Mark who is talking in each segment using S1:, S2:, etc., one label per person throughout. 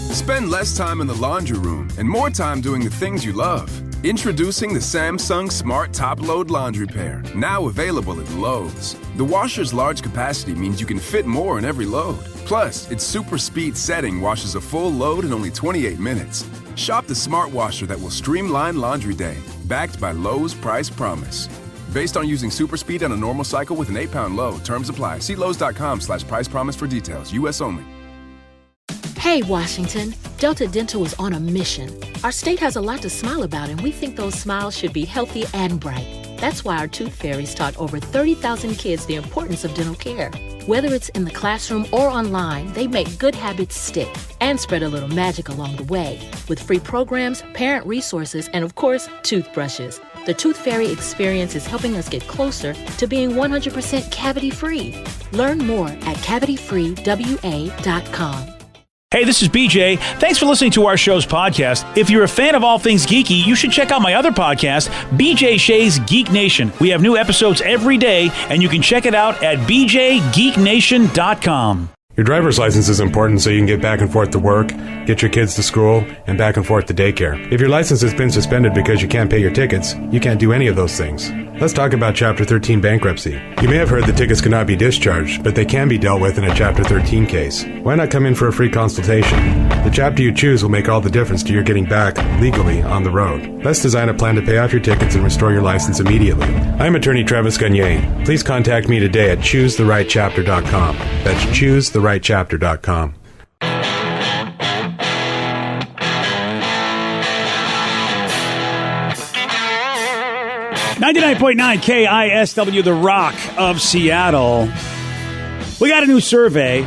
S1: Spend less time in the laundry room and more time doing the things you love. Introducing the Samsung Smart Top Load Laundry Pair, now available at Lowe's. The washer's large capacity means you can fit more in every load. Plus, its super speed setting washes a full load in only 28 minutes. Shop the smart washer that will streamline laundry day, backed by Lowe's Price Promise. Based on using super speed on a normal cycle with an 8-pound load. Terms apply. See Lowe's.com/price promise for details. U.S. only.
S2: Hey, Washington. Delta Dental is on a mission. Our state has a lot to smile about, and we think those smiles should be healthy and bright. That's why our Tooth Fairies taught over 30,000 kids the importance of dental care. Whether it's in the classroom or online, they make good habits stick and spread a little magic along the way with free programs, parent resources, and of course, toothbrushes. The Tooth Fairy experience is helping us get closer to being 100% cavity-free. Learn more at cavityfreewa.com.
S3: Hey, this is BJ. Thanks for listening to our show's podcast. If you're a fan of all things geeky, you should check out my other podcast, BJ Shea's Geek Nation. We have new episodes every day, and you can check it out at bjgeeknation.com.
S4: Your driver's license is important so you can get back and forth to work, get your kids to school, and back and forth to daycare. If your license has been suspended because you can't pay your tickets, you can't do any of those things. Let's talk about Chapter 13 bankruptcy. You may have heard the tickets cannot be discharged, but they can be dealt with in a Chapter 13 case. Why not come in for a free consultation? The chapter you choose will make all the difference to your getting back legally on the road. Let's design a plan to pay off your tickets and restore your license immediately. I'm attorney Travis Gagne. Please contact me today at choosetherightchapter.com. That's choosetherightchapter.com.
S3: 99.9 KISW, The Rock of Seattle. We got a new survey,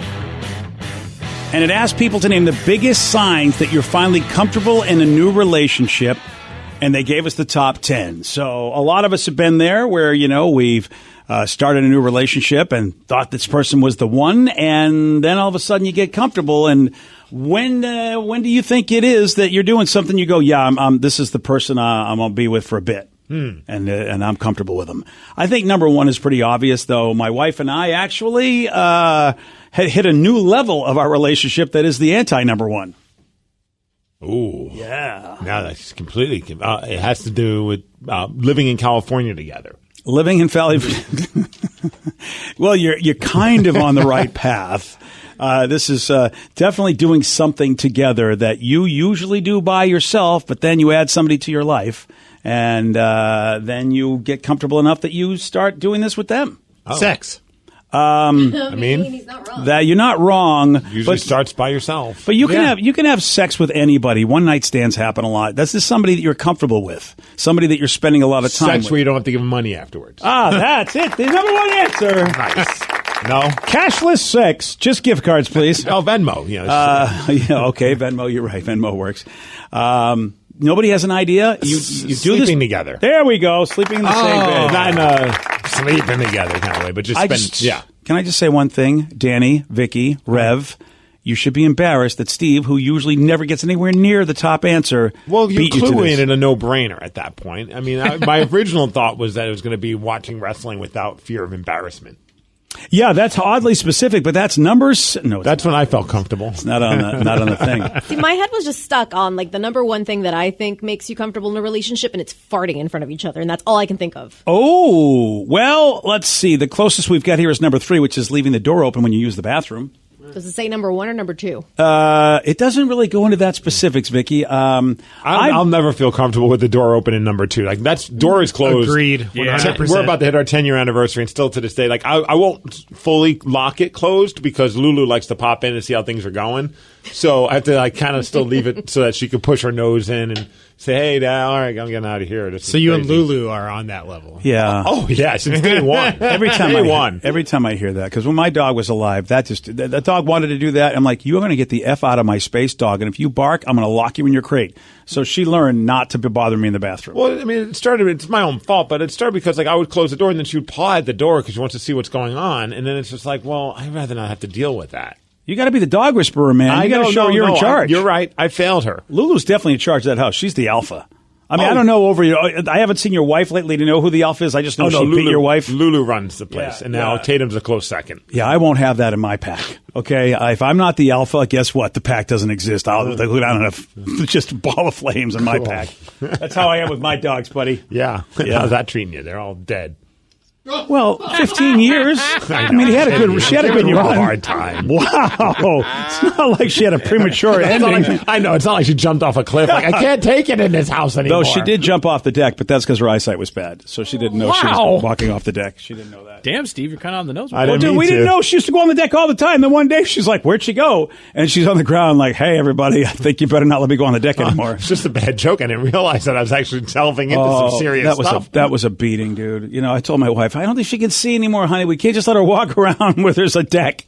S3: and it asked people to name the biggest signs that you're finally comfortable in a new relationship, and they gave us the top 10. So a lot of us have been there where, you know, we've started a new relationship and thought this person was the one, and then all of a sudden you get comfortable. And when do you think it is that you're doing something you go, yeah, this is the person I'm going to be with for a bit? And I'm comfortable with them. I think number one is pretty obvious, though. My wife and I actually had hit a new level of our relationship that is the anti-number one.
S5: Ooh.
S3: Yeah.
S5: Now that's completely, it has to do with living in California together.
S3: Living in well, you're kind of on the right path. This is definitely doing something together that you usually do by yourself, but then you add somebody to your life. And then you get comfortable enough that you start doing this with them.
S5: Oh. Sex.
S3: I
S6: mean, he's not wrong.
S3: That you're not wrong.
S5: Usually starts by yourself.
S3: But you can have sex with anybody. One night stands happen a lot. That's just somebody that you're comfortable with. Somebody that you're spending a lot of time with.
S5: Sex where you don't have to give them money afterwards.
S3: That's it. The number one answer.
S5: Nice. No.
S3: Cashless sex. Just gift cards, please.
S5: Oh, Venmo.
S3: Yeah, okay, Venmo. You're right. Venmo works. Nobody has an idea. You do
S5: sleeping
S3: this
S5: together.
S3: There we go. Sleeping in the same bed.
S5: Not in a sleeping together kind of way, but just yeah.
S3: Can I just say one thing? Danny, Vicky, Rev, you should be embarrassed that Steve, who usually never gets anywhere near the top answer,
S5: well, you're
S3: beat you to
S5: cluing
S3: this.
S5: in a no-brainer at that point. I mean, my original thought was that it was going to be watching wrestling without fear of embarrassment.
S3: Yeah, that's oddly specific, but that's numbers. No,
S5: that's when I felt comfortable.
S3: It's not on the thing.
S6: See, my head was just stuck on like the number one thing that I think makes you comfortable in a relationship, and it's farting in front of each other, and that's all I can think of.
S3: Oh, well, let's see. The closest we've got here is number 3, which is leaving the door open when you use the bathroom.
S6: Does it say number 1 or number 2?
S3: It doesn't really go into that specifics, Vicky.
S5: I'll never feel comfortable with the door open in number 2. Like door is closed.
S7: Agreed.
S5: 100%. We're about to hit our 10-year anniversary, and still to this day, like I won't fully lock it closed because Lulu likes to pop in and see how things are going. So I have to kind of still leave it so that she can push her nose in and say, "Hey, Dad, all right, I'm getting out of here."
S7: So you and Lulu are on that level.
S3: Yeah.
S5: Oh yeah, since day one.
S3: Every time I hear that, because when my dog was alive, that dog wanted to do that. I'm like, "You're going to get the F out of my space, dog, and if you bark, I'm going to lock you in your crate." So she learned not to bother me in the bathroom.
S5: Well, I mean, it's my own fault, but it started because I would close the door and then she would paw at the door because she wants to see what's going on, and then it's just like, well, I'd rather not have to deal with that.
S3: You got to be the dog whisperer, man. You got to show her you're in charge.
S5: You're right. I failed her.
S3: Lulu's definitely in charge of that house. She's the alpha. I mean, I don't know I haven't seen your wife lately to know who the alpha is. I just know she beat your wife.
S5: Lulu runs the place,
S3: Yeah,
S5: and now
S3: yeah.
S5: Tatum's a close second.
S3: Yeah, I won't have that in my pack. Okay, if I'm not the alpha, guess what? The pack doesn't exist. I don't have just a ball of flames in my pack. That's how I am with my dogs, buddy.
S5: Yeah. How's that treating you? They're all dead.
S3: Well, 15 years. I mean, she had a good run.
S5: Hard time.
S3: Wow, it's not like she had a premature ending.
S5: I know it's not like she jumped off a cliff. Like I can't take it in this house anymore.
S3: Though she did jump off the deck, but that's because her eyesight was bad, so she didn't know she was walking off the deck. She didn't know that.
S8: Damn, Steve, you're kind of on the nose.
S5: I didn't mean
S3: we
S5: to.
S3: didn't know she used to go on the deck all the time. Then one day she's like, "Where'd she go?" And she's on the ground, like, "Hey, everybody, I think you better not let me go on the deck anymore."
S5: It's just a bad joke. I didn't realize that I was actually delving into some serious stuff.
S3: That was a beating, dude. You know, I told my wife, I don't think she can see anymore, honey. We can't just let her walk around where there's a deck.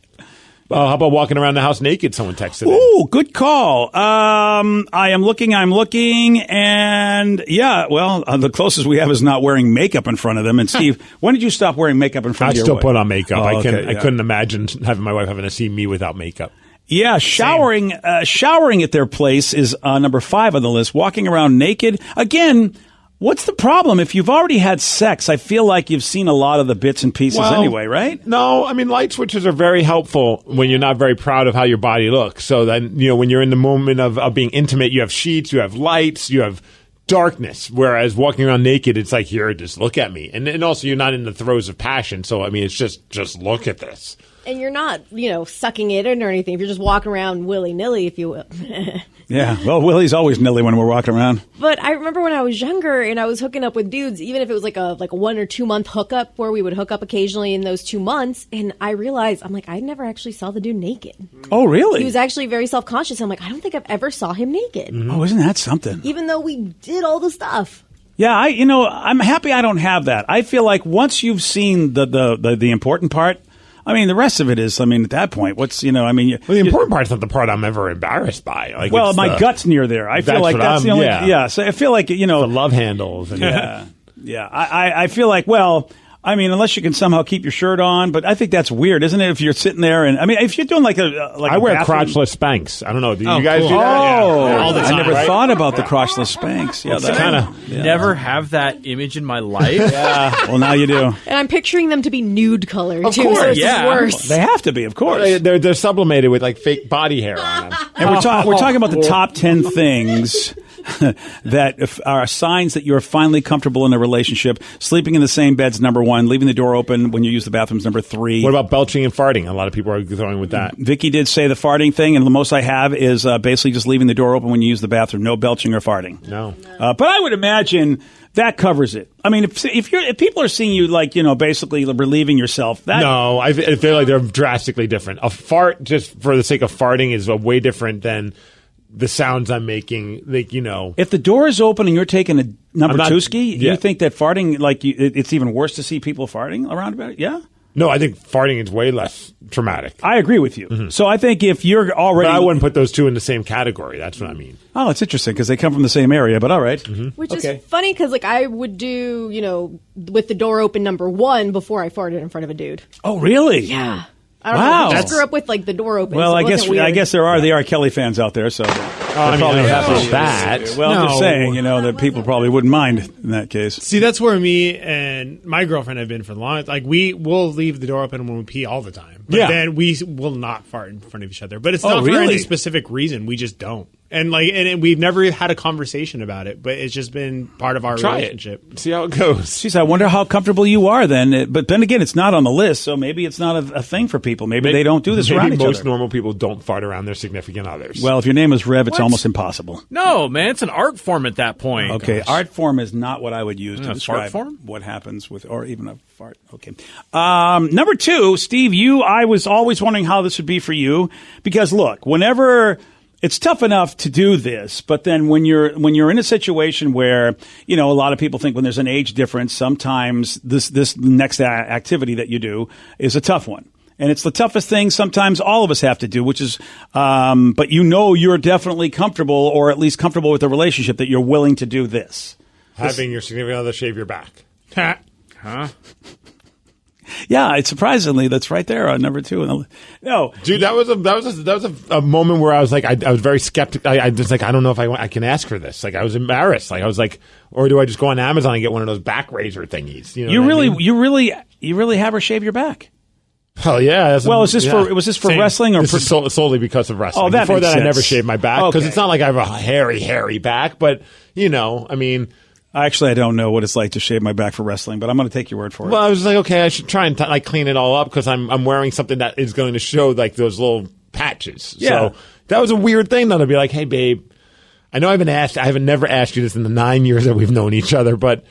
S5: How about walking around the house naked? Someone texted in.
S3: Ooh, good call. I'm looking, and yeah, well, the closest we have is not wearing makeup in front of them. And Steve, when did you stop wearing makeup in front
S5: I
S3: of your
S5: still
S3: wife?
S5: put on makeup.
S3: Oh,
S5: I
S3: okay,
S5: couldn't imagine having my wife having to see me without makeup.
S3: Yeah, showering at their place is number 5 on the list. Walking around naked. Again, what's the problem? If you've already had sex, I feel like you've seen a lot of the bits and pieces anyway, right?
S5: No, I mean, light switches are very helpful when you're not very proud of how your body looks. So then, when you're in the moment of being intimate, you have sheets, you have lights, you have darkness. Whereas walking around naked, it's like, here, just look at me. And also, you're not in the throes of passion. So, I mean, it's just look at this.
S6: And you're not, sucking it in or anything. If you're just walking around willy-nilly, if you will.
S3: Yeah, well, Willie's always nilly when we're walking around.
S6: But I remember when I was younger and I was hooking up with dudes, even if it was like a 1 or 2 month hookup where we would hook up occasionally in those 2 months. And I realized, I'm like, I never actually saw the dude naked.
S3: Oh, really?
S6: He was actually very self-conscious. I'm like, I don't think I've ever saw him naked.
S5: Mm-hmm.
S3: Oh, isn't that something?
S6: Even though we did all the stuff.
S3: Yeah, I'm happy I don't have that. I feel like once you've seen the important part, I mean, the rest of it is, at that point, well, the
S5: important part's not the part I'm ever embarrassed by. Like,
S3: well, my gut's near there. I feel like that's the only, so I feel like,
S5: the love handles. And
S3: yeah. I feel like, unless you can somehow keep your shirt on, but I think that's weird, isn't it? If you're sitting there and, if you're doing I
S5: wear
S3: bathroom,
S5: crotchless Spanx. I don't know. Do you guys do that?
S3: Oh,
S5: Yeah.
S8: All the time,
S3: I never
S8: right?
S3: thought about the crotchless Spanx. Yeah, that's
S5: kind of.
S8: Never have that image in my life.
S3: Yeah. Well, now you do.
S6: And I'm picturing them to be nude colored,
S5: Of
S6: too.
S5: course,
S6: so it's
S8: yeah.
S6: worse.
S3: They have to be, of course.
S5: They're sublimated with like fake body hair on them.
S3: And we're talking about the top 10 things that are signs that you're finally comfortable in a relationship. Sleeping in the same bed's number 1. Leaving the door open when you use the bathroom's number 3.
S5: What about belching and farting? A lot of people are going with that.
S3: Vicky did say the farting thing, and the most I have is basically just leaving the door open when you use the bathroom. No belching or farting.
S5: No.
S3: But I would imagine that covers it. I mean, if people are seeing you basically relieving yourself, that
S5: No, I feel like they're drastically different. A fart, just for the sake of farting, is way different than the sounds I'm making.
S3: If the door is open and you're taking a number 2-ski,
S5: yeah.
S3: you think that farting, it's even worse to see people farting around about it? Yeah?
S5: No, I think farting is way less traumatic.
S3: I agree with you. So I think if you're already...
S5: But I wouldn't put those two in the same category. That's what I mean.
S3: Oh, it's interesting because they come from the same area, but all right.
S6: Which
S3: Okay.
S6: is funny because, I would do, with the door open number 1 before I farted in front of a dude.
S3: Oh, really?
S6: Yeah. I don't
S3: Wow.
S6: know. I just grew up with, the door open.
S3: Well,
S6: so it
S3: I
S6: wasn't weird.
S3: guess there are the R. Kelly fans out there, so...
S5: I don't have to that.
S3: Well, I'm just
S5: No.
S3: saying, that people probably wouldn't mind in that case.
S7: See, that's where me and my girlfriend have been for the longest. We will leave the door open when we pee all the time. But
S5: Yeah.
S7: then we will not fart in front of each other. But it's
S3: Oh,
S7: not for
S3: really?
S7: any specific reason. We just don't. And we've never had a conversation about it, but it's just been part of our
S5: Try
S7: relationship.
S5: it. See how it goes.
S3: Jeez, I wonder how comfortable you are then. But then again, it's not on the list, so maybe it's not a thing for people. Maybe they don't do this
S5: Maybe
S3: around each
S5: most
S3: other.
S5: normal people don't fart around their significant others.
S3: Well, if your name is Rev, it's almost impossible.
S8: No, man, it's an art form at that point.
S3: Okay, art form is not what I would use to
S8: A
S3: describe
S8: fart form?
S3: what happens with, or even a fart. Okay. Number 2, Steve, I was always wondering how this would be for you because look, whenever it's tough enough to do this, but then when you're in a situation where a lot of people think when there's an age difference, sometimes this next activity that you do is a tough one. And it's the toughest thing sometimes all of us have to do, which is, but you're definitely comfortable, or at least comfortable with the relationship that you're willing to do this.
S5: Having your significant other shave your back.
S8: Huh?
S3: Yeah, it's surprisingly that's right there on number 2. No,
S5: Dude, that was a moment where I was like, I was very skeptical. I just like, I don't know if I can ask her this. Like, I was embarrassed. Like, I was like, or do I just go on Amazon and get one of those back razor thingies? You know,
S3: you really have her shave your back.
S5: Hell yeah.
S3: Well, was this for wrestling or
S5: this is solely because of wrestling?
S3: Oh, that
S5: Before
S3: makes
S5: that,
S3: sense.
S5: I never shaved my back because
S3: Okay.
S5: it's not like I have a hairy back. But you know, I mean.
S3: Actually, I don't know what it's like to shave my back for wrestling, but I'm going to take your word for it.
S5: Well, I was like, okay, I should try and like clean it all up because I'm wearing something that is going to show like those little patches.
S3: Yeah.
S5: So that was a weird thing though to be like, hey, babe, I know I haven't never asked you this in the 9 years that we've known each other, but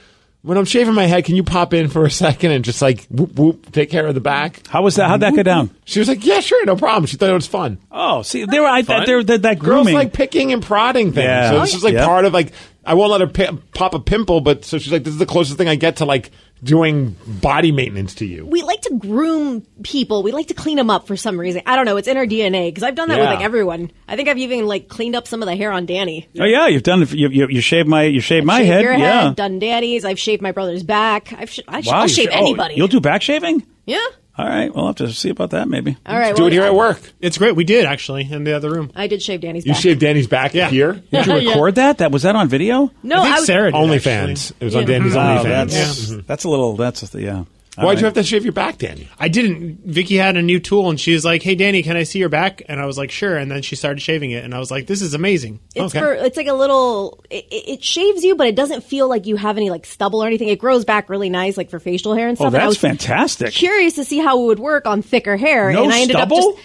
S5: when I'm shaving my head, can you pop in for a second and just like whoop whoop take care of the back?
S3: How was that? How'd that go down?
S5: She was like, yeah, sure, no problem. She thought it was fun.
S3: Oh, see, they were that
S5: Girls
S3: grooming.
S5: like picking and prodding things.
S3: Yeah.
S5: So this is like
S3: Yep.
S5: part of like, I won't let her pop a pimple, but so she's like, this is the closest thing I get to like doing body maintenance to you.
S6: We like to groom people. We like to clean them up for some reason. I don't know. It's in our DNA because I've done that with
S5: Yeah.
S6: like everyone. I think I've even like cleaned up some of the hair on Danny.
S3: Oh yeah, you've done it. You shaved my
S6: Shaved
S3: head.
S6: your
S3: Yeah.
S6: head, done Danny's. I've shaved my brother's back. I'll
S3: you
S6: shave anybody.
S3: You'll do back shaving?
S6: Yeah.
S3: All right. We'll have to see about that maybe.
S6: All right.
S5: Do it here at work.
S7: It's great. We did actually in the other room.
S6: I did shave Danny's
S5: You
S6: back.
S5: shaved Danny's back here?
S3: Did you record that? Was that on video?
S6: No,
S7: I think
S6: was,
S7: Sarah did,
S5: OnlyFans. It was on Danny's
S3: Oh,
S5: OnlyFans.
S3: that's a little. Yeah.
S5: Why'd you have to shave your back, Danny?
S7: I didn't. Vicky had a new tool, and she was like, "Hey, Danny, can I see your back?" And I was like, "Sure." And then she started shaving it, and I was like, "This is amazing."
S6: It's like a little. It shaves you, but it doesn't feel like you have any like stubble or anything. It grows back really nice, like for facial hair and stuff.
S3: Oh,
S6: And I
S3: that's
S6: was
S3: fantastic.
S6: Curious to see how it would work on thicker hair,
S3: No
S6: and I ended
S3: stubble?
S6: up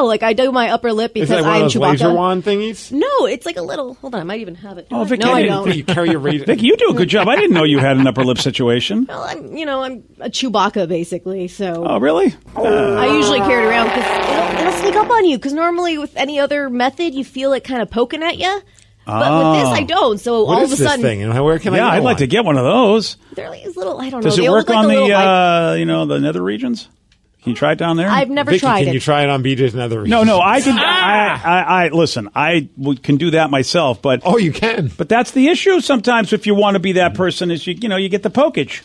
S6: like I do my upper lip
S5: Is
S6: because
S5: that one
S6: I'm
S5: of those
S6: Chewbacca.
S5: laser wand thingies?
S6: No, it's like a little. Hold on, I might even have it.
S3: Oh, Vicky,
S6: no, I
S3: I
S6: don't.
S5: You carry your razor.
S3: Vicky, you do a good job. I didn't know you had an upper lip situation.
S6: Well, I'm a Chewbacca basically. So
S3: Oh, really?
S6: I usually carry it around because it'll sneak up on you. Because normally with any other method, you feel it kind of poking at you. But with this, I don't. So
S5: What
S6: all
S5: is
S6: of a
S5: this
S6: sudden,
S5: thing? And where can I
S3: Yeah,
S5: get
S3: I'd like
S5: one?
S3: to get one of those.
S6: they're like these little. I don't
S3: Does
S6: know.
S3: it
S6: They
S3: work
S6: look like
S3: on
S6: a little
S3: the nether regions? Can you try it down there?
S6: I've never
S5: Vicky,
S6: tried
S5: can
S6: it.
S5: you try it on BJ's Nether?
S3: No, I can. I listen. I can do that myself, but
S5: Oh, you can.
S3: but that's the issue. Sometimes, if you want to be that person, is you get the pokage.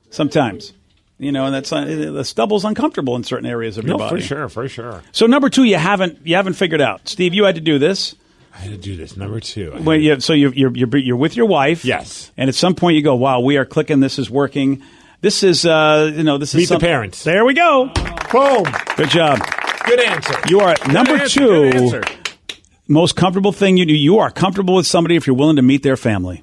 S3: Sometimes, and that's the stubble's uncomfortable in certain areas of your
S5: No,
S3: body.
S5: for sure.
S3: So number 2, you haven't figured out. Steve, you had to do this.
S5: I had to do this. Number 2.
S3: Well, you're with your wife.
S5: Yes.
S3: And at some point, you go, "Wow, we are clicking. This is working." This is this is
S5: Meet the parents.
S3: There we go.
S5: Boom.
S3: Good job.
S5: Good answer.
S3: You are number
S8: Good
S3: 2.
S8: answer.
S3: Most comfortable thing you do. You are comfortable with somebody if you're willing to meet their family.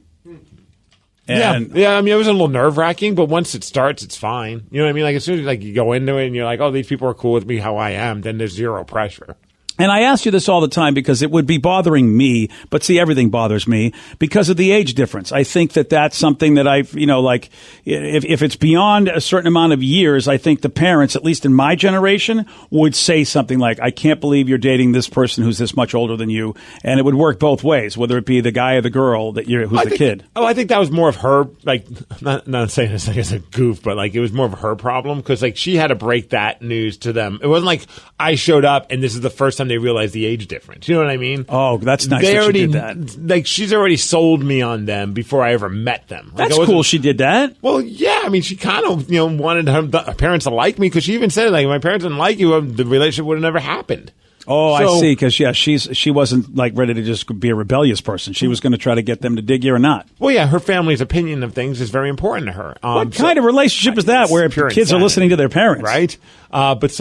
S3: And
S5: Yeah. I mean, it was a little nerve wracking, but once it starts, it's fine. You know what I mean? Like as soon as like you go into it and you're like, "Oh, these people are cool with me how I am," then there's zero pressure.
S3: And I ask you this all the time because it would be bothering me, but see, everything bothers me because of the age difference. I think that that's something that I've, like, if it's beyond a certain amount of years, I think the parents, at least in my generation, would say something like, "I can't believe you're dating this person who's this much older than you." And it would work both ways, whether it be the guy or the girl who's the kid.
S5: Oh, I think that was more of her, like, not saying this like as a goof, but like it was more of her problem because like she had to break that news to them. It wasn't like I showed up and this is the first time they realized the age difference. You know what I mean?
S3: Oh, that's nice
S5: They
S3: that
S5: already
S3: she did that.
S5: Like she's already sold me on them before I ever met them. Like,
S3: That's
S5: I wasn't-
S3: cool she did that.
S5: Well, yeah. I mean, she kind of wanted her parents to like me because she even said like, "My parents didn't like you, the relationship would have never happened."
S3: Oh, I
S5: So-
S3: see. Because she wasn't like ready to just be a rebellious person. She was going to try to get them to dig you or not.
S5: Well, yeah, her family's opinion of things is very important to her.
S3: What kind of relationship is that where
S5: pure
S3: kids are
S5: insanity.
S3: listening to their parents?
S5: Right? But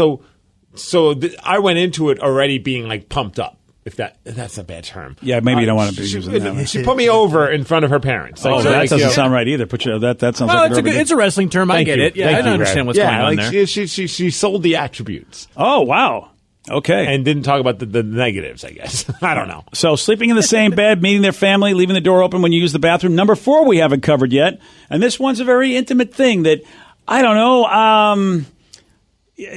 S5: I went into it already being like pumped up. If that's a bad term.
S3: Yeah, maybe you don't want to be using that.
S5: She put me over in front of her parents.
S3: Oh,
S5: Like,
S3: that
S5: like,
S3: doesn't sound right either. That sounds
S8: Well,
S3: like
S8: it's a wrestling term. I
S5: Thank
S8: get
S5: you.
S8: it. Yeah,
S5: Thank
S8: I
S5: you,
S8: understand
S5: Brad.
S8: what's
S5: yeah,
S8: going on
S5: like
S8: there.
S5: She sold the attributes
S3: Oh, wow. Okay.
S5: and didn't talk about the negatives, I guess. I don't know.
S3: So sleeping in the same bed, meeting their family, leaving the door open when you use the bathroom. Number 4 we haven't covered yet. And this one's a very intimate thing that, I don't know,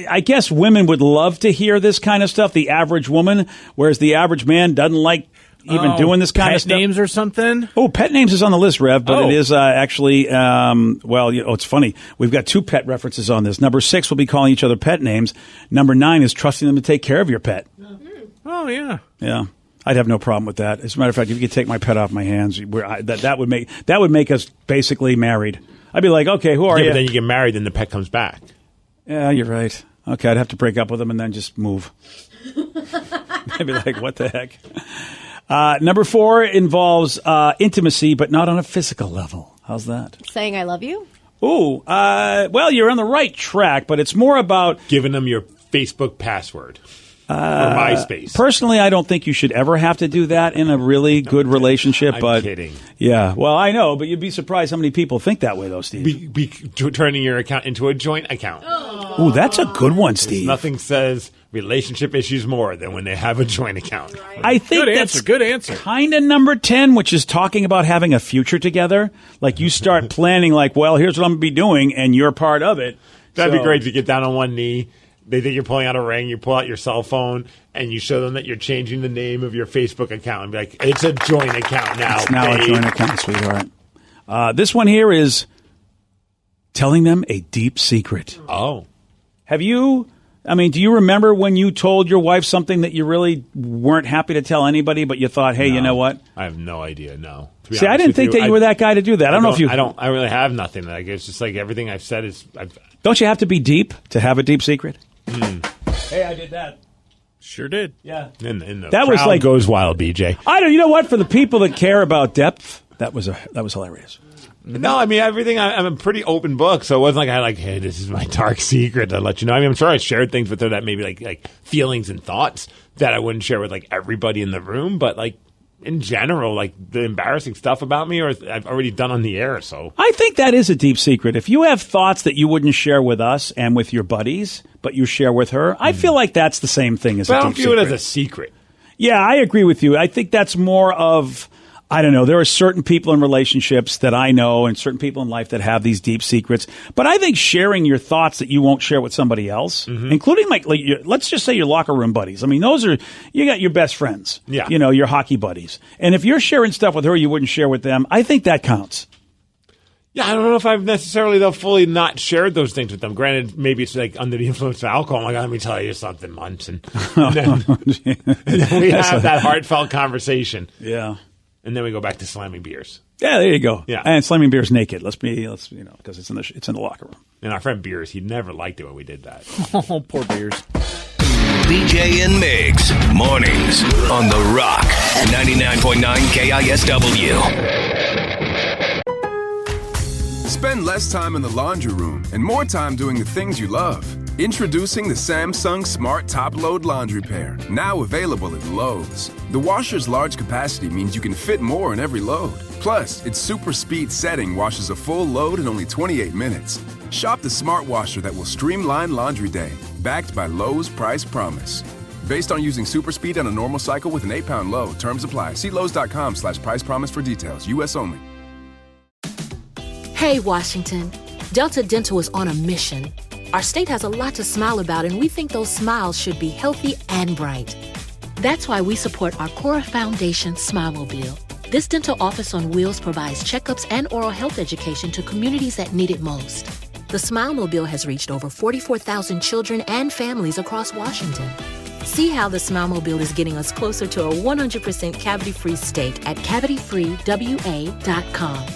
S3: I guess women would love to hear this kind of stuff, the average woman, whereas the average man doesn't like even doing this kind
S8: pet
S3: of stuff.
S8: names or something.
S3: Oh, pet names is on the list, Rev, but
S8: Oh.
S3: it is actually, it's funny. We've got 2 pet references on this. Number 6 will be calling each other pet names. Number 9 is trusting them to take care of your pet.
S8: Oh yeah.
S3: Yeah. I'd have no problem with that. As a matter of fact, if you could take my pet off my hands, that would make us basically married. I'd be like, okay, who are
S5: Yeah,
S3: you?
S5: but then you get married, then the pet comes back.
S3: Yeah, you're right. Okay, I'd have to break up with him and then just move. Maybe like, what the heck? Number 4 involves intimacy, but not on a physical level. How's that?
S6: Saying I love you?
S3: Ooh, well, you're on the right track, but it's more about
S5: Giving them your Facebook password. Or MySpace.
S3: Personally, I don't think you should ever have to do that in a really good relationship.
S5: I'm kidding.
S3: Yeah, well, I know, but you'd be surprised how many people think that way, though, Steve.
S5: Turning your account into a joint account.
S3: Ooh, that's a good one, Steve.
S5: Nothing says relationship issues more than when they have a joint account.
S3: I think
S8: Good
S3: that's
S8: answer. Good answer.
S3: kind of number 10, which is talking about having a future together. Like you start planning like, well, here's what I'm going to be doing, and you're part of it.
S5: That'd be
S3: So-
S5: great to get down on one knee. They think you're pulling out a ring. You pull out your cell phone, and you show them that you're changing the name of your Facebook account. And be like, it's a joint account now.
S3: It's now
S5: babe.
S3: a joint account, sweetheart. This one here is telling them a deep secret.
S5: Oh.
S3: Do you remember when you told your wife something that you really weren't happy to tell anybody, but you thought, hey, you know what?
S5: I have no idea, no. To be
S3: See, I
S5: honest
S3: didn't
S5: with
S3: think that you were that guy to do that. I don't know if you...
S5: I really have nothing. Like, it's just like everything I've said is...
S3: Don't you have to be deep to have a deep secret? Hey, I did that.
S8: Sure did.
S3: Yeah.
S5: In the
S3: That was
S5: crowd
S3: like-
S5: goes wild, BJ.
S3: You know what? For the people that care about depth, that was hilarious.
S5: No, I mean, everything, I'm a pretty open book, so it wasn't like I like, hey, this is my dark secret. I'll let you know. I mean, I'm sure I shared things with her that maybe like feelings and thoughts that I wouldn't share with like everybody in the room, but like in general, like the embarrassing stuff about me or I've already done on the air, so.
S3: I think that is a deep secret. If you have thoughts that you wouldn't share with us and with your buddies, but you share with her, I feel like that's the same thing as
S5: But
S3: a
S5: I
S3: deep
S5: don't view
S3: secret.
S5: it as a secret.
S3: Yeah, I agree with you. I think that's more of, I don't know, there are certain people in relationships that I know and certain people in life that have these deep secrets. But I think sharing your thoughts that you won't share with somebody else, including like let's just say your locker room buddies. I mean, you got your best friends.
S5: Yeah.
S3: You know, your hockey buddies. And if you're sharing stuff with her you wouldn't share with them, I think that counts.
S5: Yeah, I don't know if I've necessarily, though, fully not shared those things with them. Granted, maybe it's like under the influence of alcohol. I'm like, let me tell you something, Munson. And then we have that heartfelt conversation.
S3: Yeah.
S5: And then we go back to slamming beers.
S3: Yeah, there you go.
S5: Yeah.
S3: And slamming beers naked. Let's because it's in the locker room.
S5: And our friend Beers, he never liked it when we did that.
S8: Oh, poor Beers.
S9: BJ and Migs, mornings on The Rock, 99.9 KISW.
S1: Spend less time in the laundry room and more time doing the things you love. Introducing the Samsung Smart Top Load Laundry Pair, now available at Lowe's. The washer's large capacity means you can fit more in every load. Plus, its super speed setting washes a full load in only 28 minutes. Shop the smart washer that will streamline laundry day, backed by Lowe's Price Promise. Based on using super speed on a normal cycle with an 8-pound load. Terms apply. See Lowe's.com/price promise for details. U.S. only.
S2: Hey, Washington. Delta Dental is on a mission. Our state has a lot to smile about, and we think those smiles should be healthy and bright. That's why we support our Cora Foundation Smilemobile. This dental office on wheels provides checkups and oral health education to communities that need it most. The Smilemobile has reached over 44,000 children and families across Washington. See how the Smilemobile is getting us closer to a 100% cavity-free state at cavityfreewa.com.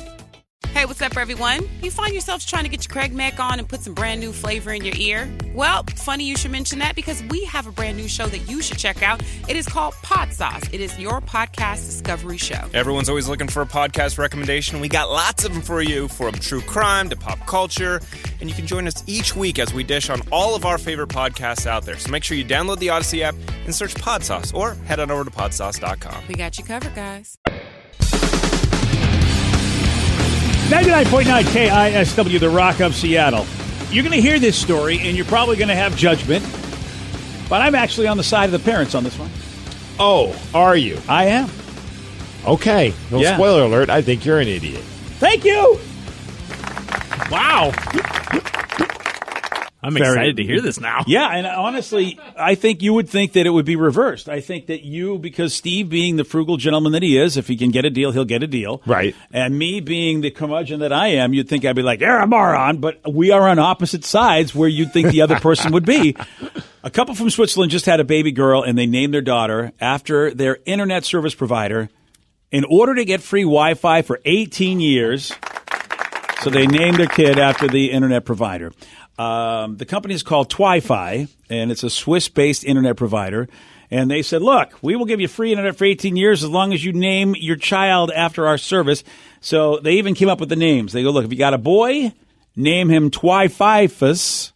S10: Hey, what's up, everyone? You find yourselves trying to get your Craig Mack on and put some brand new flavor in your ear? Well, funny you should mention that because we have a brand new show that you should check out. It is called Pod Sauce. It is your podcast discovery show.
S11: Everyone's always looking for a podcast recommendation. We got lots of them for you, from true crime to pop culture. And you can join us each week as we dish on all of our favorite podcasts out there. So make sure you download the Odyssey app and search Pod Sauce or head on over to podsauce.com.
S10: We got you covered, guys.
S3: 99.9 KISW, The Rock of Seattle. You're going to hear this story, and you're probably going to have judgment. But I'm actually on the side of the parents on this one.
S5: Oh, are you?
S3: I am.
S5: Okay. No
S3: Yeah.
S5: spoiler alert. I think you're an idiot.
S3: Thank you.
S8: Wow. I'm
S3: Very-
S8: excited to hear this now.
S3: Yeah, and honestly, I think you would think that it would be reversed. I think that you, because Steve being the frugal gentleman that he is, if he can get a deal, he'll get a deal.
S5: Right.
S3: And me being the curmudgeon that I am, you'd think I'd be like, you're a moron, but we are on opposite sides where you'd think the other person would be. A couple from Switzerland just had a baby girl, and they named their daughter after their internet service provider in order to get free Wi-Fi for 18 years. So they named their kid after the internet provider. The company is called Twi-Fi, and it's a Swiss-based internet provider. And they said, look, we will give you free internet for 18 years as long as you name your child after our service. So they even came up with the names. They go, look, if you got a boy, name him Twi-Fifus,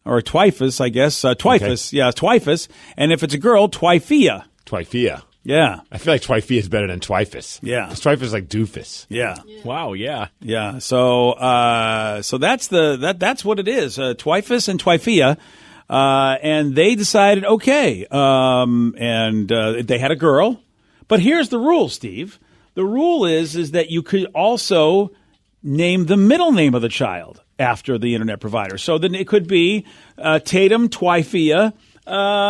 S3: or Twifus, I guess. Twifus, okay. Yeah, Twifus. And if it's a girl, Twifia.
S5: Twifia.
S3: Yeah.
S5: I feel like Twifia is better than Twifus.
S3: Yeah.
S5: Because Twifus is like doofus.
S3: Yeah.
S8: Wow, yeah.
S3: Yeah. So that's that's what it is. Twifus and Twifia. And they decided, okay. They had a girl. But here's the rule, Steve. The rule is that you could also name the middle name of the child after the internet provider. So then it could be Tatum Twifia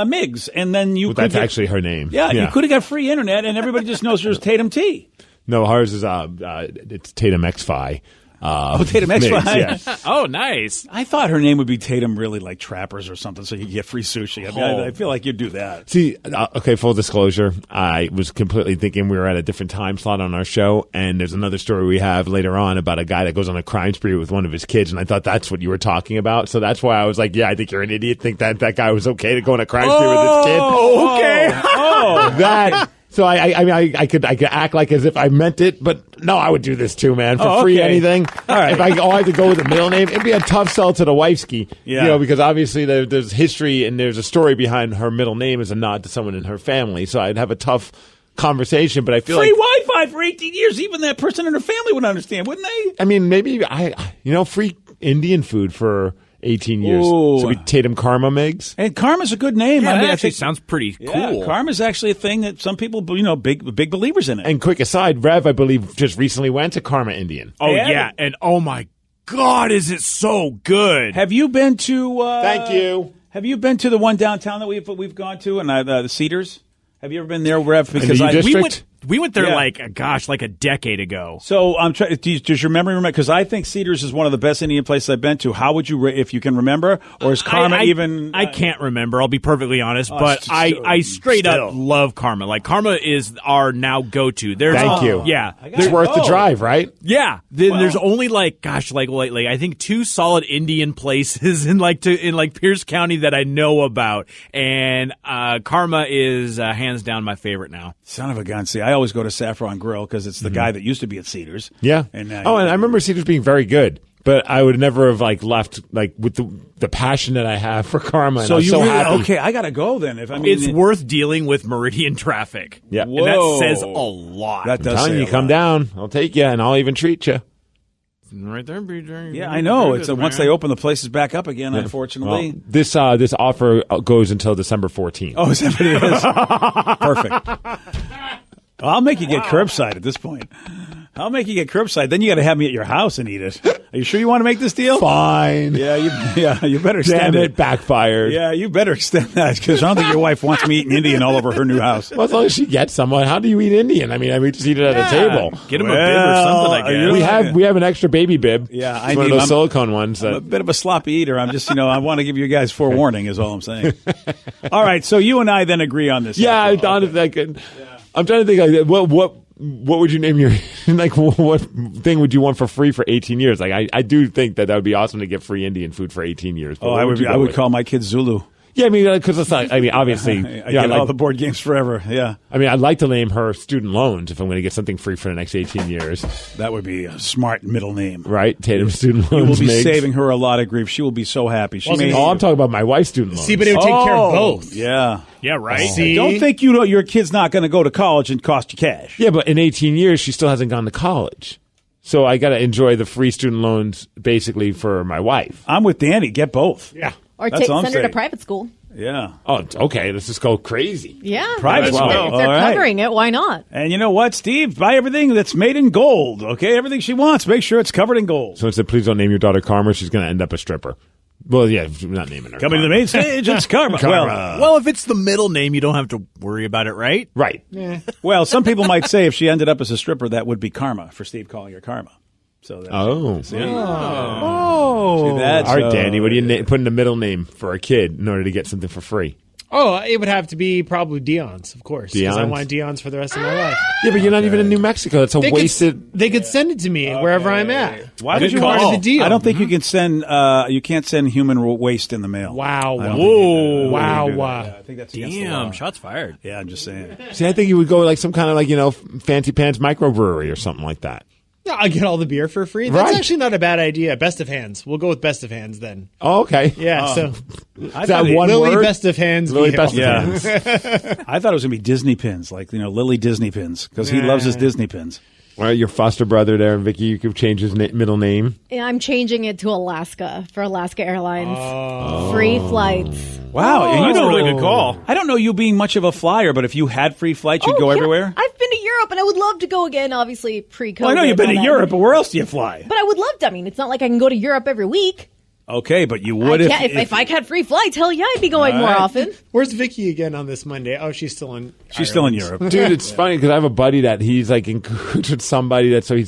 S3: Miggs, and then you could
S5: that's actually her name.
S3: Yeah, you could have got free internet, and everybody just knows there's Tatum T.
S5: No, hers is it's Tatum X-Fi.
S3: Tatum X-Fi.
S5: Yeah.
S8: Oh, nice.
S3: I thought her name would be Tatum, really like Trappers or something, so you could get free sushi. I mean, I feel like you'd do that.
S5: See, okay, full disclosure, I was completely thinking we were at a different time slot on our show, and there's another story we have later on about a guy that goes on a crime spree with one of his kids, and I thought that's what you were talking about. So that's why I was like, yeah, I think you're an idiot. Think that guy was okay to go on a crime spree with his kid.
S3: Okay.
S5: That. So I could act like as if I meant it, but no, I would do this too, man, for free anything.
S3: All right.
S5: If I had to go with a middle name, it'd be a tough sell to the wifeski.
S3: Yeah.
S5: Because obviously there's history and there's a story behind her middle name as a nod to someone in her family. So I'd have a tough conversation, but I feel
S3: free
S5: like
S3: Wi-Fi for 18 years. Even that person and her family would understand, wouldn't they?
S5: I mean, maybe free Indian food for 18 years.
S3: Ooh.
S5: So we Tatum Karma Miggs.
S3: And Karma's a good name.
S8: Yeah,
S3: I mean,
S8: that
S3: I
S8: actually
S3: think,
S8: sounds pretty cool.
S3: Karma's actually a thing that some people, big believers in it.
S5: And quick aside, Rev, I believe, just recently went to Karma Indian.
S8: Oh, yeah. And oh, my God, is it so good.
S3: Have you been to...
S5: Thank you.
S3: Have you been to the one downtown that we've gone to, and the Cedars? Have you ever been there, Rev?
S5: Because
S8: we went there like a decade ago.
S3: So I'm trying. Does your memory remember? Because I think Cedars is one of the best Indian places I've been to. How would you, if you can remember, or is Karma even?
S8: I can't remember. I'll be perfectly honest, but I straight up love Karma. Like Karma is our now go-to.
S5: Thank you.
S8: Yeah,
S5: it's worth the drive, right?
S8: Yeah. Then there's only lately I think 2 solid Indian places in Pierce County that I know about, and Karma is hands down my favorite now.
S3: Son of a gun. See, I always go to Saffron Grill because it's the guy that used to be at Cedars.
S5: Yeah.
S3: And
S5: and I remember Cedars being very good, but I would never have left with the passion that I have for Karma. And
S3: so
S5: I'm
S3: you
S5: so
S3: really,
S5: happy.
S3: okay? I gotta go then.
S8: It's worth dealing with Meridian traffic.
S5: Yeah,
S8: and that says a lot.
S3: That does.
S5: I'm telling you, come down. I'll take you, and I'll even treat you.
S8: Right there, BJ.
S3: Yeah, I know. It's once they open the places back up again. Unfortunately,
S5: well, this offer goes until December 14th.
S3: Oh, is that what it is? Perfect. Well, I'll make you get curbside at this point. I'll make you get curbside. Then you got to have me at your house and eat it. Are you sure you want to make this deal?
S5: Fine.
S3: Yeah, you better extend
S5: Damn it. Backfired.
S3: Yeah, you better extend that because I don't think your wife wants me eating Indian all over her new house.
S5: Well, as long as she gets someone. How do you eat Indian? I mean, we just eat it at a table.
S8: Get him a bib or something, I guess.
S5: We have an extra baby bib.
S3: Yeah,
S5: it's one of those silicone ones.
S3: I'm a bit of a sloppy eater. I'm just, I want to give you guys forewarning is all I'm saying. All right, so you and I then agree on this.
S5: Yeah, I'm trying to think what would you name your what thing would you want for free for 18 years? I do think that would be awesome to get free Indian food for 18 years.
S3: But I would call my kid Zulu.
S5: Yeah, I mean, because it's not. I mean, obviously,
S3: I get all the board games forever. Yeah.
S5: I mean, I'd like to name her student loans if I'm going to get something free for the next 18 years.
S3: That would be a smart middle name,
S5: right? Tatum student loans.
S3: You will be
S5: Miggs.
S3: saving her a lot of grief. She will be so happy.
S5: I'm talking about my wife's student loans.
S7: See, but it would take care of both.
S3: Yeah.
S8: Yeah, right.
S3: See? Don't think your kid's not going to go to college and cost you cash.
S5: Yeah, but in 18 years, she still hasn't gone to college. So I got to enjoy the free student loans basically for my wife.
S3: I'm with Danny. Get both.
S5: Yeah.
S6: Or send her to private school.
S3: Yeah.
S5: Oh, okay. Let's just go crazy.
S6: Yeah.
S3: Private school.
S6: If they're covering it, why not?
S3: And you know what, Steve? Buy everything that's made in gold, okay? Everything she wants, make sure it's covered in gold.
S5: So instead, please don't name your daughter Karma. She's going to end up a stripper. Well, yeah, not naming her.
S3: Coming to the main stage, it's Karma.
S8: Well, if it's the middle name, you don't have to worry about it, right?
S5: Right.
S3: Yeah. Well, some people might say if she ended up as a stripper, that would be karma for Steve calling her Karma. So that's See that?
S5: All right, Danny, what do you put in the middle name for a kid in order to get something for free?
S7: Oh, it would have to be probably Dion's, of course. Because I
S5: Dion's?
S7: want Dion's for the rest of my life.
S5: Yeah, but you're not even in New Mexico. That's a wasted.
S7: They could send it to me wherever I'm at.
S3: Why
S7: would
S3: would you
S7: call
S3: want
S7: it the deal?
S3: I don't think you can send. You can't send human waste in the mail.
S7: Wow.
S3: I don't
S7: Whoa.
S3: think
S7: Wow.
S3: you can do that.
S7: Wow.
S3: Yeah, I think that's against the law.
S8: Damn, shots fired.
S3: Yeah, I'm just saying.
S5: See, I think you would go like some kind of fancy pants microbrewery or something like that.
S7: Yeah, I get all the beer for free. That's
S5: Right.
S7: actually not a bad idea. Best of Hands. We'll go with Best of Hands then.
S5: Oh, okay.
S7: Yeah, so
S3: I
S5: Is that
S3: thought it-
S5: one
S7: Lily
S5: word?
S7: Best of Hands.
S5: Lily
S7: vehicle.
S5: Best of
S3: Yeah.
S5: Hands.
S3: I thought it was gonna be Disney pins, like Lily Disney pins, because he loves his Disney pins.
S5: Well, your foster brother there, Vicky, you could change his middle name.
S6: Yeah, I'm changing it to Alaska for Alaska Airlines. Free flights.
S3: Wow, and you
S8: that's a
S3: don't
S8: really good call.
S3: I don't know you being much of a flyer, but if you had free flights, you'd go
S6: yeah.
S3: everywhere.
S6: I've been to Europe, and I would love to go again. Obviously, pre-COVID.
S3: Well, I know you've been
S6: and
S3: to
S6: all that.
S3: Europe, but where else do you fly?
S6: But I would love to. I mean, it's not like I can go to Europe every week.
S3: Okay, but you would
S6: If I had free flights, hell yeah, I'd be going more
S3: right.
S6: often.
S7: Where's Vicky again on this Monday? Oh, she's still in.
S3: She's still in
S7: Ireland.
S3: Europe.
S5: Dude, it's funny because I have a buddy that he's like in cahoots with somebody that he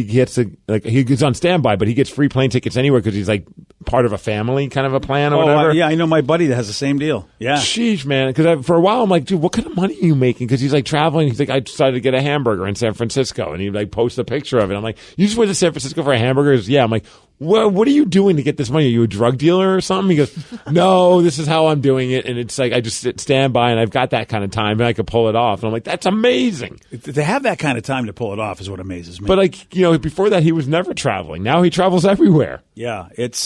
S5: gets he gets on standby, but he gets free plane tickets anywhere because he's like part of a family kind of a plan or whatever.
S3: Yeah, I know my buddy that has the same deal. Yeah.
S5: Sheesh, man. Because for a while I'm like, dude, what kind of money are you making? Because he's like traveling. He's like, I decided to get a hamburger in San Francisco, and he like posts a picture of it. I'm like, you just went to San Francisco for a hamburger? He goes, yeah. I'm like, what are you doing to get this money? Are you a drug dealer or something? He goes, no, this is how I'm doing it. And it's like, I just stand by and I've got that kind of time and I could pull it off. And I'm like, that's amazing.
S3: To have that kind of time to pull it off is what amazes me.
S5: But like, before that, he was never traveling. Now he travels everywhere.
S3: yeah, it's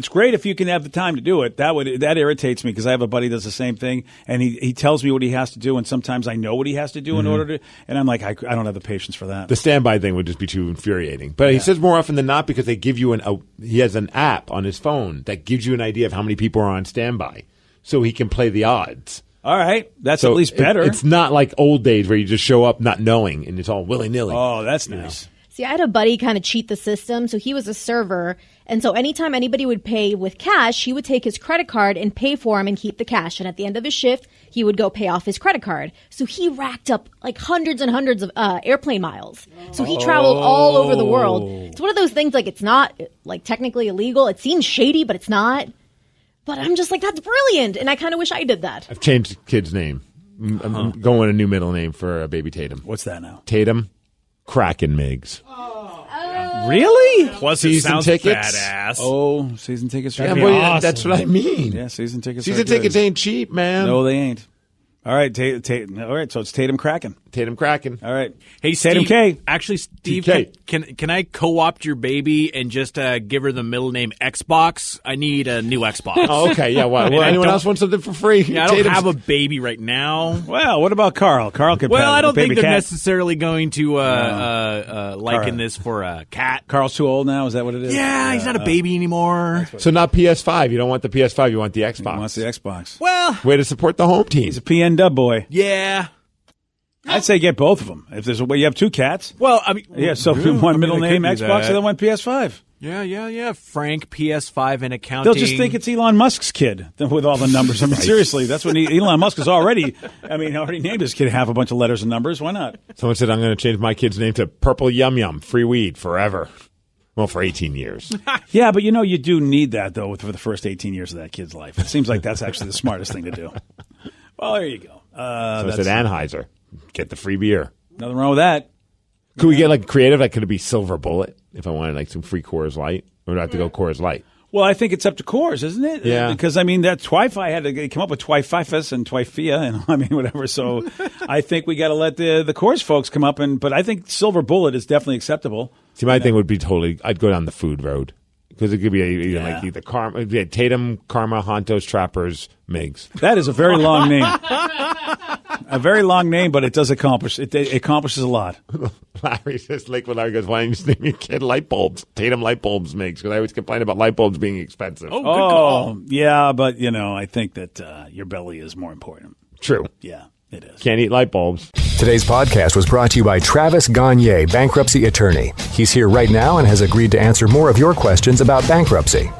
S3: great if you can have the time to do it. That irritates me because I have a buddy who does the same thing, and he tells me what he has to do, and sometimes I know what he has to do in order to, and I'm like, I don't have the patience for that.
S5: The standby thing would just be too infuriating. But he says more often than not because they give you he has an app on his phone that gives you an idea of how many people are on standby, so he can play the odds.
S3: All right, that's
S5: So
S3: at least better.
S5: It's not like old days where you just show up not knowing and it's all willy-nilly.
S3: Oh, that's nice.
S6: See, I had a buddy kind of cheat the system. So he was a server. And so anytime anybody would pay with cash, he would take his credit card and pay for him and keep the cash. And at the end of his shift, he would go pay off his credit card. So he racked up like hundreds and hundreds of airplane miles. So he traveled all over the world. It's one of those things like it's not like technically illegal. It seems shady, but it's not. But I'm just like, that's brilliant. And I kind of wish I did that.
S5: I've changed the kid's name. I'm going with a new middle name for baby Tatum.
S3: What's that now?
S5: Tatum Kraken Migs.
S3: Really?
S8: Plus,
S5: Season
S8: it sounds
S5: tickets?
S8: badass.
S3: Oh, season tickets.
S5: Yeah,
S3: are
S5: boy,
S7: awesome.
S5: that's what I mean.
S3: Yeah, season tickets.
S5: Season
S3: are good.
S5: tickets ain't cheap, man.
S3: No, they ain't. All right, all right. So it's Tatum Kraken.
S5: Tatum Kraken.
S3: All right.
S8: Hey,
S3: Tatum
S8: Steve.
S3: K.
S8: Actually, Steve,
S5: TK.
S8: can I co-opt your baby and just give her the middle name Xbox? I need a new Xbox.
S5: Oh, okay. Yeah. Well,
S8: I
S5: anyone
S8: don't-
S5: else want something for free?
S8: Yeah, I don't
S5: Tatum's-
S8: have a baby right now.
S3: Well, what about Carl? Carl could.
S8: Well, I don't think
S3: baby
S8: they're
S3: cat.
S8: necessarily going to liken this for a cat.
S3: Carl's too old now. Is that what it is?
S8: Yeah, he's not a baby anymore.
S5: So not PS5. You don't want the PS5. You want the Xbox.
S3: He wants the Xbox.
S8: Well,
S5: Way to support the home team.
S3: He's a PN dub boy.
S8: yeah.
S3: I'd say get both of them. If there's a way, you have two cats.
S8: Well, I mean,
S3: Yeah, so
S8: yeah,
S3: one
S8: I mean,
S3: middle
S8: they
S3: name
S8: could do
S3: Xbox
S8: that.
S3: and then one PS5.
S8: Yeah. Frank, PS5 and accounting.
S3: They'll just think it's Elon Musk's kid with all the numbers. I mean, seriously, that's what Elon Musk is already. I mean, already named his kid half a bunch of letters and numbers. Why not?
S5: Someone said I'm going to change my kid's name to Purple Yum Yum. Free weed forever. Well, for 18 years.
S3: Yeah, but you do need that though for the first 18 years of that kid's life. It seems like that's actually the smartest thing to do. Well, there you go.
S5: So I said Anheuser. Get the free beer.
S3: Nothing wrong with that.
S5: Could we get like creative? Like, could it be Silver Bullet if I wanted like some free Coors Light? Or do I have to go Coors Light?
S3: Well, I think it's up to Coors, isn't it?
S5: Yeah.
S3: Because, I mean, that Twi-Fi had to come up with Twi-Fifas and Twi-Fia and, I mean, whatever. So I think we got to let the Coors folks come up. But I think Silver Bullet is definitely acceptable.
S5: See, my thing would be I'd go down the food road. Because it could be either Karma, Tatum, Karma, Hontos, Trappers, Migs.
S3: That is a very long name. A very long name, but it does accomplish. It accomplishes a lot.
S5: Larry says, Lakewood Larry goes, why don't you just name your kid Light Bulbs? Tatum Light Bulbs Migs. Because I always complain about light bulbs being expensive.
S8: Oh, good call.
S3: Yeah, but, I think that your belly is more important.
S5: True.
S3: Yeah, it is.
S5: Can't eat light bulbs.
S12: Today's podcast was brought to you by Travis Gagne, bankruptcy attorney. He's here right now and has agreed to answer more of your questions about bankruptcy.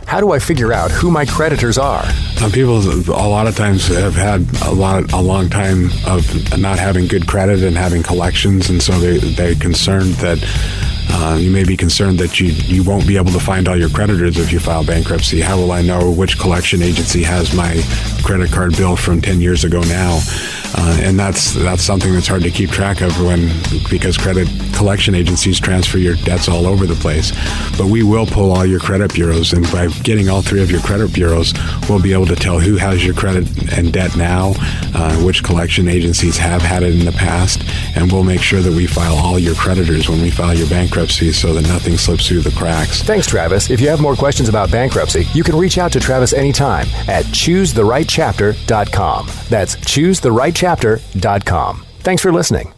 S12: How do I figure out who my creditors are?
S4: People a lot of times have had a long time of not having good credit and having collections, and so they're concerned that You may be concerned that you won't be able to find all your creditors if you file bankruptcy. How will I know which collection agency has my credit card bill from 10 years ago now? And that's something that's hard to keep track of because credit collection agencies transfer your debts all over the place. But we will pull all your credit bureaus, and by getting all 3 of your credit bureaus, we'll be able to tell who has your credit and debt now, which collection agencies have had it in the past, and we'll make sure that we file all your creditors when we file your bankruptcy so that nothing slips through the cracks.
S12: Thanks, Travis. If you have more questions about bankruptcy, you can reach out to Travis anytime at choosetherightchapter.com. That's choosetherightchapter.com. Thanks for listening.